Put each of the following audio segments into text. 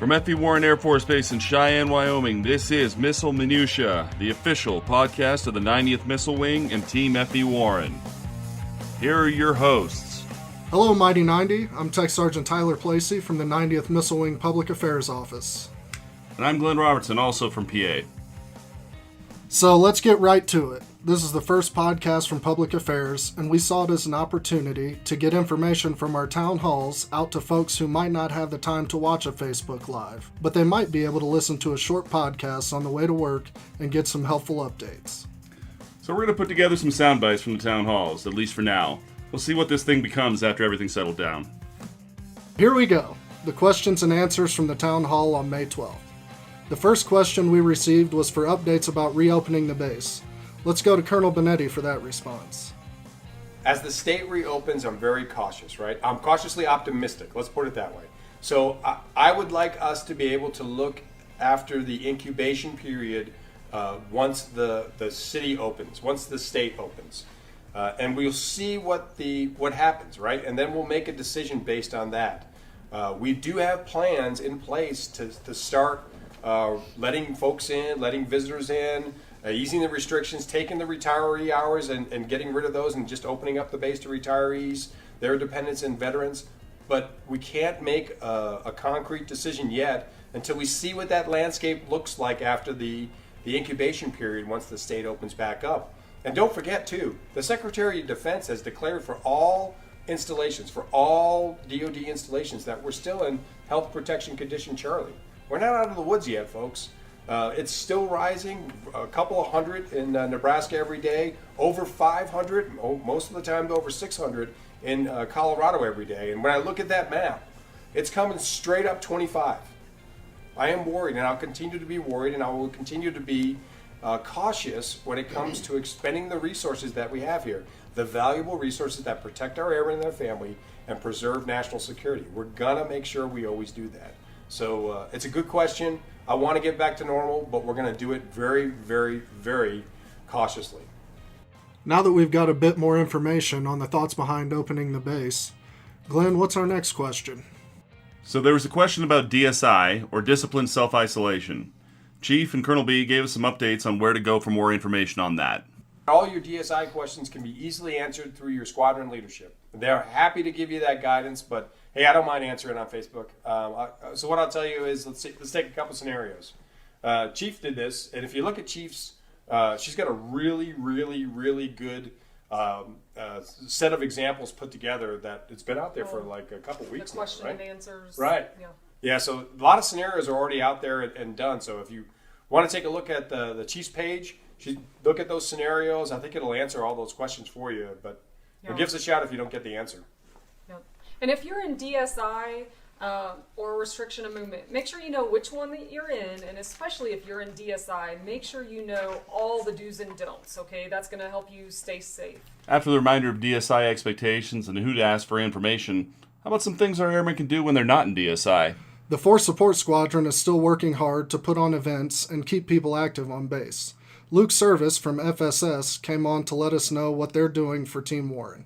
From F.E. Warren Air Force Base in Cheyenne, Wyoming, this is Missile Minutiae, the official podcast of the 90th Missile Wing and Team F.E. Warren. Here are your hosts. Hello, Mighty 90. I'm Tech Sergeant Tyler Placey from the 90th Missile Wing Public Affairs Office. And I'm Glenn Robertson, also from PA. So let's get right to it. This is the first podcast from Public Affairs, and we saw it as an opportunity to get information from our town halls out to folks who might not have the time to watch a Facebook Live, but they might be able to listen to a short podcast on the way to work and get some helpful updates. So we're going to put together some sound bites from the town halls, at least for now. We'll see what this thing becomes after everything's settled down. Here we go. The questions and answers from the town hall on May 12th. The first question we received was for updates about reopening the base. Let's go to Colonel Benetti for that response. As the state reopens, I'm very cautious, right? I'm cautiously optimistic, let's put it that way. So I would like us to be able to look after the incubation period once the city opens, once the state opens. And we'll see what happens, right? And then we'll make a decision based on that. We do have plans in place to start letting folks in, letting visitors in, easing the restrictions, taking the retiree hours and getting rid of those and just opening up the base to retirees, their dependents and veterans. But we can't make a concrete decision yet until we see what that landscape looks like after the incubation period once the state opens back up. And don't forget too, the Secretary of Defense has declared for all installations, for all DoD installations, that we're still in health protection condition Charlie. We're not out of the woods yet, folks. It's still rising, a couple of hundred in Nebraska every day, over 500, most of the time over 600 in Colorado every day. And when I look at that map, it's coming straight up 25. I am worried, and I'll continue to be worried, and I will continue to be cautious when it comes to expending the resources that we have here, the valuable resources that protect our airmen and their family and preserve national security. We're going to make sure we always do that. So it's a good question. I want to get back to normal, but we're going to do it very, very, very cautiously. Now that we've got a bit more information on the thoughts behind opening the base, Glenn, what's our next question? So there was a question about DSI, or disciplined self-isolation. Chief and Colonel B gave us some updates on where to go for more information on that. All your DSI questions can be easily answered through your squadron leadership. They're happy to give you that guidance, but hey, I don't mind answering on Facebook. So what I'll tell you is, let's take a couple scenarios. Chief did this, and if you look at Chief's, she's got a really, really, really good set of examples put together that it's been out there for like a couple weeks now, right? The question and answers. Right. Yeah, so a lot of scenarios are already out there and done. So if you want to take a look at the Chief's page, look at those scenarios. I think it'll answer all those questions for you, but give us a shout if you don't get the answer. Yep. And if you're in DSI or restriction of movement, make sure you know which one that you're in, and especially if you're in DSI, make sure you know all the do's and don'ts, okay? That's going to help you stay safe. After the reminder of DSI expectations and who to ask for information, how about some things our airmen can do when they're not in DSI? The Force Support Squadron is still working hard to put on events and keep people active on base. Luke Service from FSS came on to let us know what they're doing for Team Warren.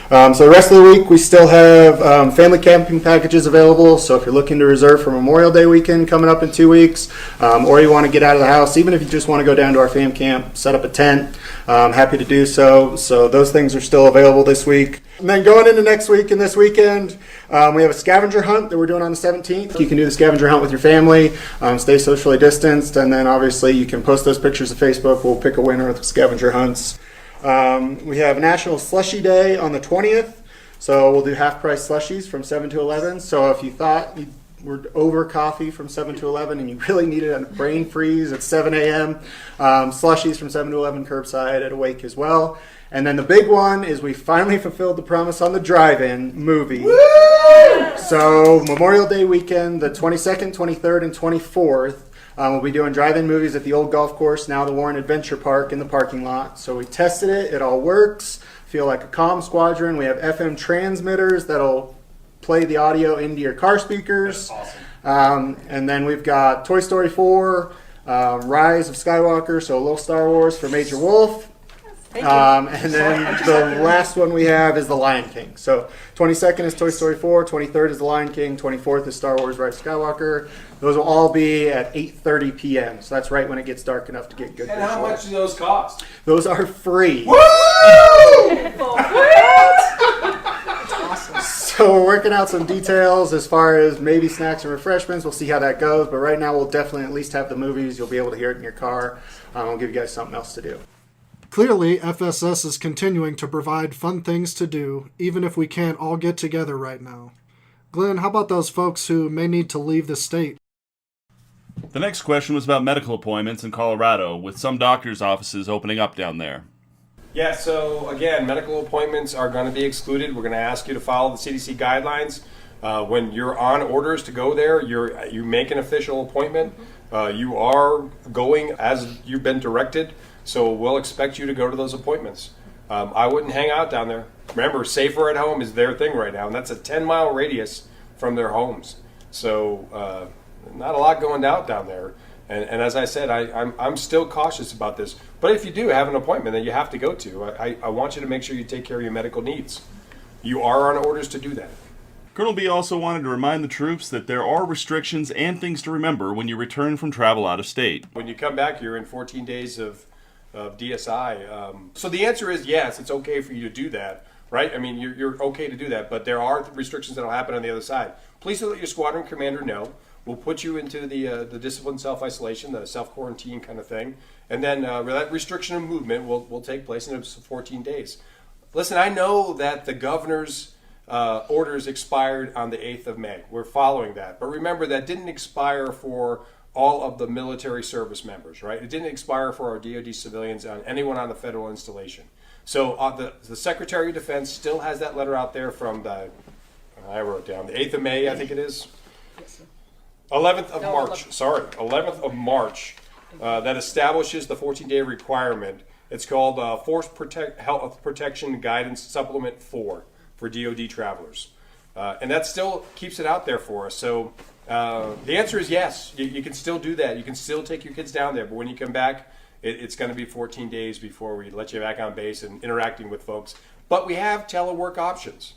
So the rest of the week, we still have family camping packages available. So if you're looking to reserve for Memorial Day weekend coming up in 2 weeks, or you want to get out of the house, even if you just want to go down to our fam camp, set up a tent, happy to do so. So those things are still available this week. And then going into next week and this weekend, we have a scavenger hunt that we're doing on the 17th. You can do the scavenger hunt with your family, stay socially distanced, and then obviously you can post those pictures to Facebook. We'll pick a winner of the scavenger hunts. We have National Slushy Day on the 20th, so we'll do half-price slushies from 7 to 11. So if you thought you were over coffee from 7 to 11 and you really needed a brain freeze at 7 a.m., slushies from 7 to 11 curbside at Awake as well. And then the big one is we finally fulfilled the promise on the drive-in movie. Woo! So Memorial Day weekend, the 22nd, 23rd, and 24th, we'll be doing drive-in movies at the old golf course, now the Warren Adventure Park in the parking lot. So we tested it. It all works. Feel like a comm squadron. We have FM transmitters that'll play the audio into your car speakers. That's awesome. And then we've got Toy Story 4, Rise of Skywalker, so a little Star Wars for Major Wolf. Thank you. And then the last one we have is The Lion King. So 22nd is Toy Story 4, 23rd is The Lion King, 24th is Star Wars Rise of Skywalker. Those will all be at 8:30 p.m. So that's right when it gets dark enough to get good And visual. how much do those cost? Those are free. So we're working out some details as far as maybe snacks and refreshments. We'll see how that goes. But right now we'll definitely at least have the movies. You'll be able to hear it in your car. We'll give you guys something else to do. Clearly, FSS is continuing to provide fun things to do, even if we can't all get together right now. Glenn, how about those folks who may need to leave the state? The next question was about medical appointments in Colorado, with some doctors' offices opening up down there. Yeah, so again, medical appointments are going to be excluded. We're going to ask you to follow the CDC guidelines. When you're on orders to go there, you make an official appointment. You are going as you've been directed, so we'll expect you to go to those appointments. I wouldn't hang out down there. Remember, safer at home is their thing right now, and that's a 10-mile radius from their homes. So not a lot going down there. And as I said, I'm still cautious about this. But if you do have an appointment that you have to go to, I want you to make sure you take care of your medical needs. You are on orders to do that. Colonel B also wanted to remind the troops that there are restrictions and things to remember when you return from travel out of state. When you come back, you're in 14 days of DSI. So the answer is yes, it's okay for you to do that, right? I mean, you're okay to do that, but there are restrictions that will happen on the other side. Please let your squadron commander know. We'll put you into the disciplined self-isolation, the self-quarantine kind of thing. And then that restriction of movement will take place in 14 days. Listen, I know that the governor's orders expired on the 8th of May. We're following that. But remember, that didn't expire for all of the military service members, right? It didn't expire for our DoD civilians, on anyone on the federal installation. So the Secretary of Defense still has that letter out there from I wrote down, the 8th of May, I think it is. 11th of March, 11th of March, that establishes the 14-day requirement. It's called Health Protection Guidance Supplement 4 for DoD travelers. And that still keeps it out there for us. So the answer is yes, you can still do that. You can still take your kids down there. But when you come back, it's going to be 14 days before we let you back on base and interacting with folks. But we have telework options.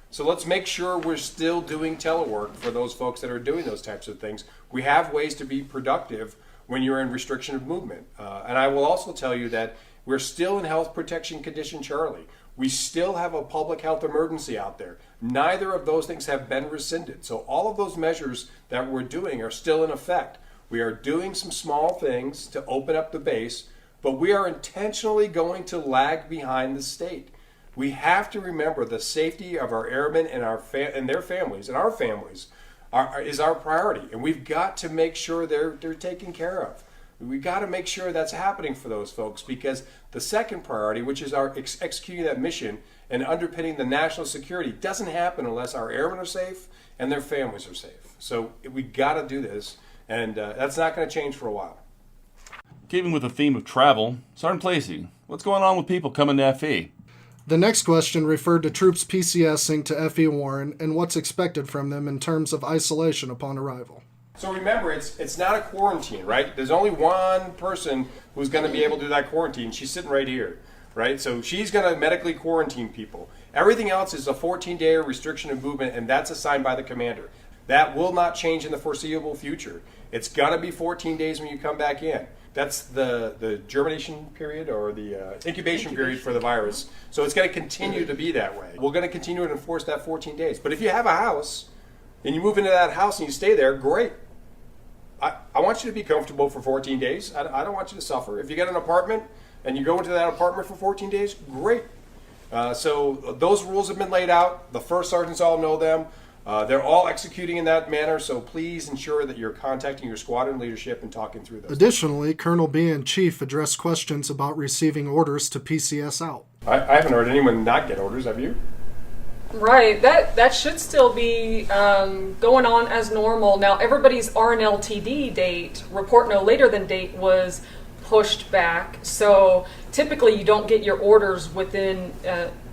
So let's make sure we're still doing telework for those folks that are doing those types of things. We have ways to be productive when you're in restriction of movement. And I will also tell you that we're still in health protection condition Charlie. We still have a public health emergency out there. Neither of those things have been rescinded. So all of those measures that we're doing are still in effect. We are doing some small things to open up the base, but we are intentionally going to lag behind the state. We have to remember the safety of our airmen and and their families and our families is our priority, and we've got to make sure they're taken care of. We've got to make sure that's happening for those folks, because the second priority, which is our executing that mission and underpinning the national security, doesn't happen unless our airmen are safe and their families are safe. So we've got to do this, and that's not going to change for a while. Keeping with the theme of travel, Sergeant Placey, what's going on with people coming to FE? The next question referred to troops PCSing to FE Warren and what's expected from them in terms of isolation upon arrival. So remember, it's not a quarantine, right? There's only one person who's going to be able to do that quarantine. She's sitting right here, right? So she's going to medically quarantine people. Everything else is a 14-day restriction of movement, and that's assigned by the commander. That will not change in the foreseeable future. It's going to be 14 days when you come back in. That's the germination period, or the incubation period for the virus. So it's going to continue to be that way. We're going to continue to enforce that 14 days. But if you have a house and you move into that house and you stay there, great. I want you to be comfortable for 14 days. I don't want you to suffer. If you get an apartment and you go into that apartment for 14 days, great. So those rules have been laid out. The first sergeants all know them. They're all executing in that manner, so please ensure that you're contacting your squadron leadership and talking through those. Additionally, Colonel B and Chief addressed questions about receiving orders to PCS out. I haven't heard anyone not get orders, have you? Right, that should still be going on as normal. Now, everybody's RNLTD date, report no later than date, was pushed back. So typically you don't get your orders within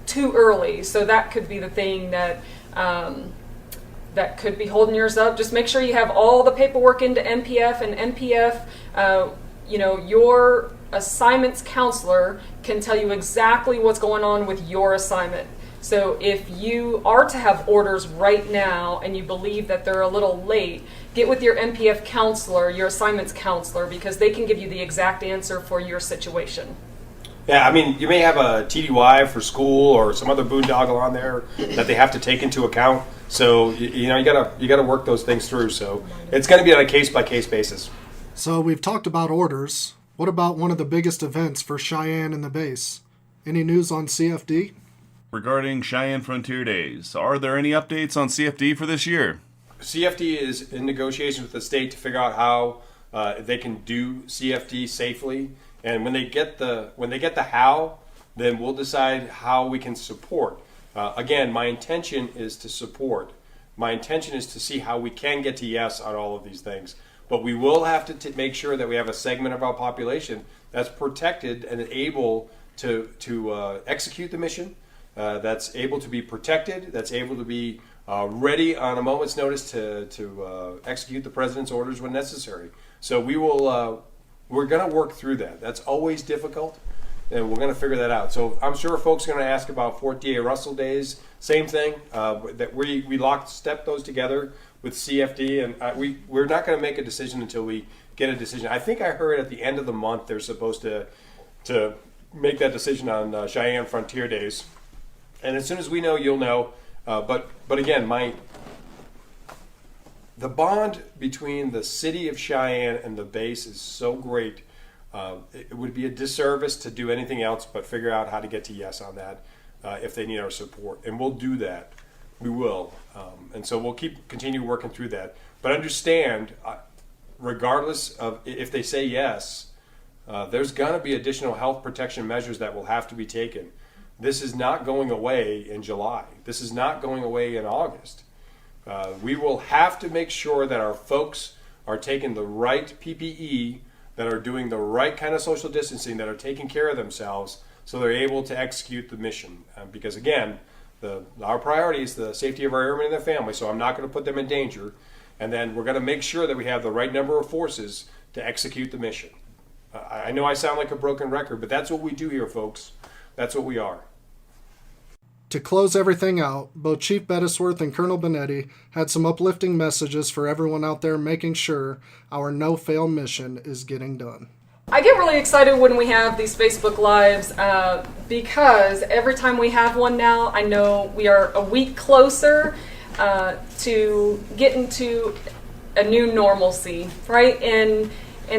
too early. So that could be the thing that that could be holding yours up. Just make sure you have all the paperwork into MPF, and MPF, your assignments counselor can tell you exactly what's going on with your assignment. So if you are to have orders right now and you believe that they're a little late, get with your MPF counselor, your assignments counselor, because they can give you the exact answer for your situation. Yeah, I mean, you may have a TDY for school or some other boondoggle on there that they have to take into account. So you gotta work those things through. So it's going to be on a case-by-case basis. So we've talked about orders. What about one of the biggest events for Cheyenne and the base? Any news on CFD? Regarding Cheyenne Frontier Days, are there any updates on CFD for this year? CFD is in negotiations with the state to figure out how they can do CFD safely. And when they get the how, then we'll decide how we can support. Again, my intention is to support. My intention is to see how we can get to yes on all of these things. But we will have to make sure that we have a segment of our population that's protected and able to execute the mission, that's able to be protected, that's able to be ready on a moment's notice to execute the president's orders when necessary. So we're going to work through that. That's always difficult, and we're going to figure that out. So I'm sure folks are going to ask about Fort D.A. Russell Days. Same thing, that we step those together with CFD, and we're not going to make a decision until we get a decision. I think I heard at the end of the month they're supposed to make that decision on Cheyenne Frontier Days. And as soon as we know, you'll know. But again, the bond between the city of Cheyenne and the base is so great. It would be a disservice to do anything else but figure out how to get to yes on that if they need our support. And we'll do that. We will. And so we'll continue working through that. But understand, regardless of if they say yes, there's going to be additional health protection measures that will have to be taken. This is not going away in July. This is not going away in August. We will have to make sure that our folks are taking the right PPE, that are doing the right kind of social distancing, that are taking care of themselves so they're able to execute the mission. Because again, our priority is the safety of our airmen and their families, so I'm not going to put them in danger. And then we're going to make sure that we have the right number of forces to execute the mission. I know I sound like a broken record, but that's what we do here, folks. That's what we are. To close everything out, both Chief Bettisworth and Colonel Benetti had some uplifting messages for everyone out there making sure our no-fail mission is getting done. I get really excited when we have these Facebook Lives because every time we have one now, I know we are a week closer to getting to a new normalcy, right? And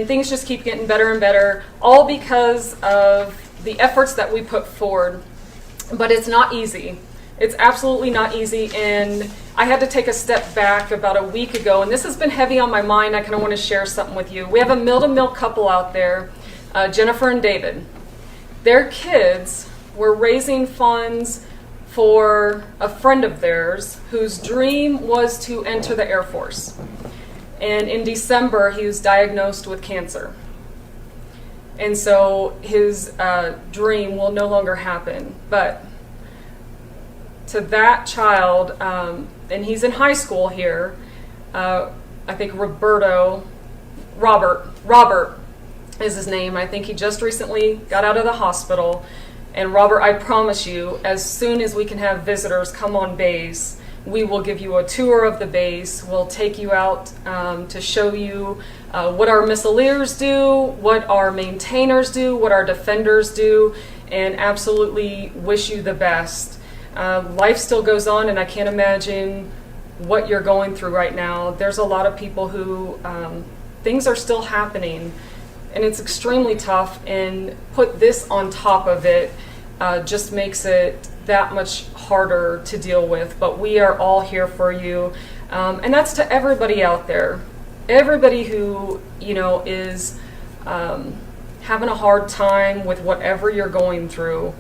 things just keep getting better and better, all because of the efforts that we put forward. But it's not easy. It's absolutely not easy, and I had to take a step back about a week ago, and this has been heavy on my mind. I kind of want to share something with you. We have a mill-to-mill couple out there, Jennifer and David. Their kids were raising funds for a friend of theirs whose dream was to enter the Air Force. And in December, he was diagnosed with cancer. And so his dream will no longer happen. But to that child, and he's in high school here, I think Robert is his name. I think he just recently got out of the hospital. And Robert, I promise you, as soon as we can have visitors come on base, we will give you a tour of the base. We'll take you out to show you what our missileers do, what our maintainers do, what our defenders do, and absolutely wish you the best. Life still goes on, and I can't imagine what you're going through right now. There's a lot of people who things are still happening, and it's extremely tough, and put this on top of it just makes it that much harder to deal with. But we are all here for you, and that's to everybody out there. Everybody who, is having a hard time with whatever you're going through,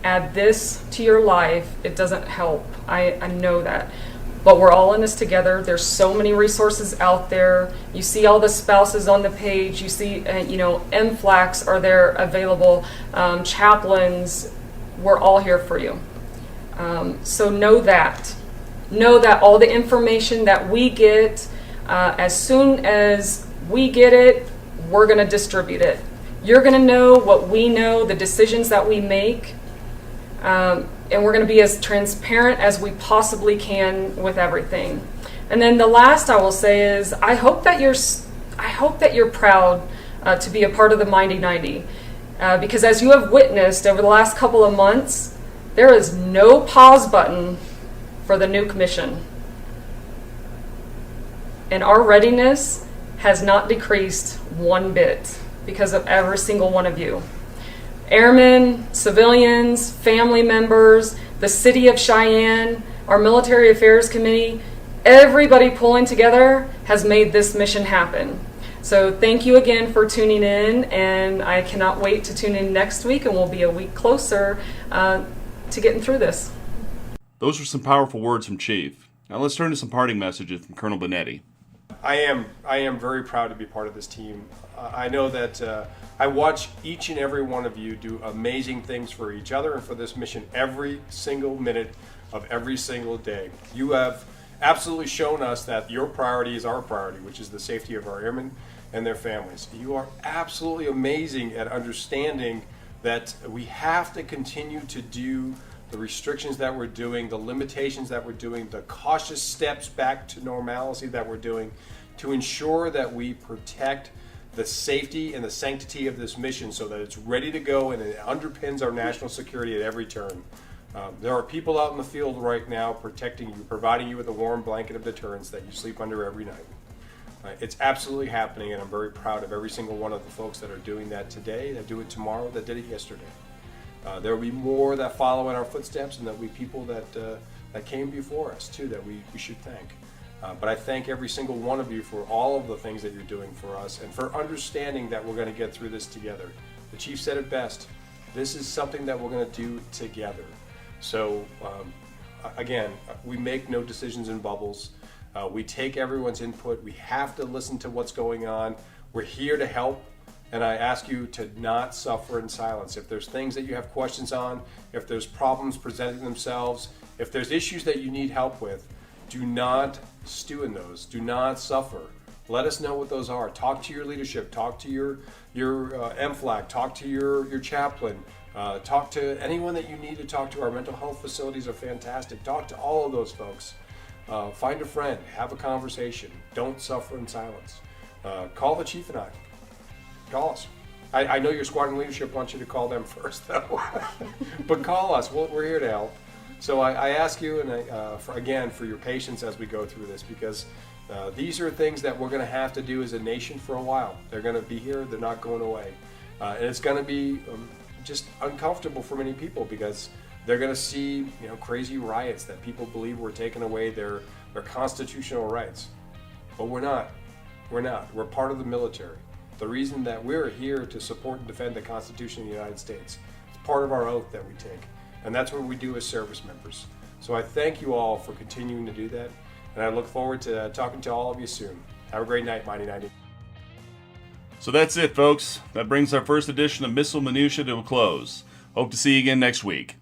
add this to your life. It doesn't help. I know that. But we're all in this together. There's so many resources out there. You see all the spouses on the page. You see, MFLACs are there available. Chaplains, we're all here for you. So know that. Know that all the information that we get, as soon as we get it, we're going to distribute it. You're going to know what we know, the decisions that we make, and we're going to be as transparent as we possibly can with everything. And then the last I will say is, I hope that you're proud to be a part of the Mighty 90, because as you have witnessed over the last couple of months, there is no pause button for the nuke mission. And our readiness has not decreased one bit because of every single one of you. Airmen, civilians, family members, the city of Cheyenne, our military affairs committee, everybody pulling together has made this mission happen. So thank you again for tuning in, and I cannot wait to tune in next week, and we'll be a week closer to getting through this. Those are some powerful words from Chief. Now let's turn to some parting messages from Colonel Benetti. I am very proud to be part of this team. I know that I watch each and every one of you do amazing things for each other and for this mission every single minute of every single day. You have absolutely shown us that your priority is our priority, which is the safety of our airmen and their families. You are absolutely amazing at understanding that we have to continue to do the restrictions that we're doing, the limitations that we're doing, the cautious steps back to normalcy that we're doing to ensure that we protect the safety and the sanctity of this mission so that it's ready to go and it underpins our national security at every turn. There are people out in the field right now protecting you, providing you with a warm blanket of deterrence that you sleep under every night. It's absolutely happening, and I'm very proud of every single one of the folks that are doing that today, that do it tomorrow, that did it yesterday. There will be more that follow in our footsteps, and there will be people that came before us too that we should thank. But I thank every single one of you for all of the things that you're doing for us and for understanding that we're going to get through this together. The Chief said it best. This is something that we're going to do together. So again, we make no decisions in bubbles. We take everyone's input. We have to listen to what's going on. We're here to help. And I ask you to not suffer in silence. If there's things that you have questions on, if there's problems presenting themselves, if there's issues that you need help with, do not stew in those. Do not suffer. Let us know what those are. Talk to your leadership. Talk to your MFLAC. Talk to your chaplain. Talk to anyone that you need to talk to. Our mental health facilities are fantastic. Talk to all of those folks. Find a friend. Have a conversation. Don't suffer in silence. Call the Chief and I. Call us. I know your squadron leadership wants you to call them first, though. But call us. We're here to help. So I ask you, and again, for your patience as we go through this, because these are things that we're going to have to do as a nation for a while. They're going to be here. They're not going away. And it's going to be just uncomfortable for many people because they're going to see crazy riots that people believe we're taking away their constitutional rights. But we're not. We're not. We're part of the military. The reason that we're here to support and defend the Constitution of the United States. It's part of our oath that we take. And that's what we do as service members. So I thank you all for continuing to do that. And I look forward to talking to all of you soon. Have a great night, Mighty 90. So that's it, folks. That brings our first edition of Missile Minutia to a close. Hope to see you again next week.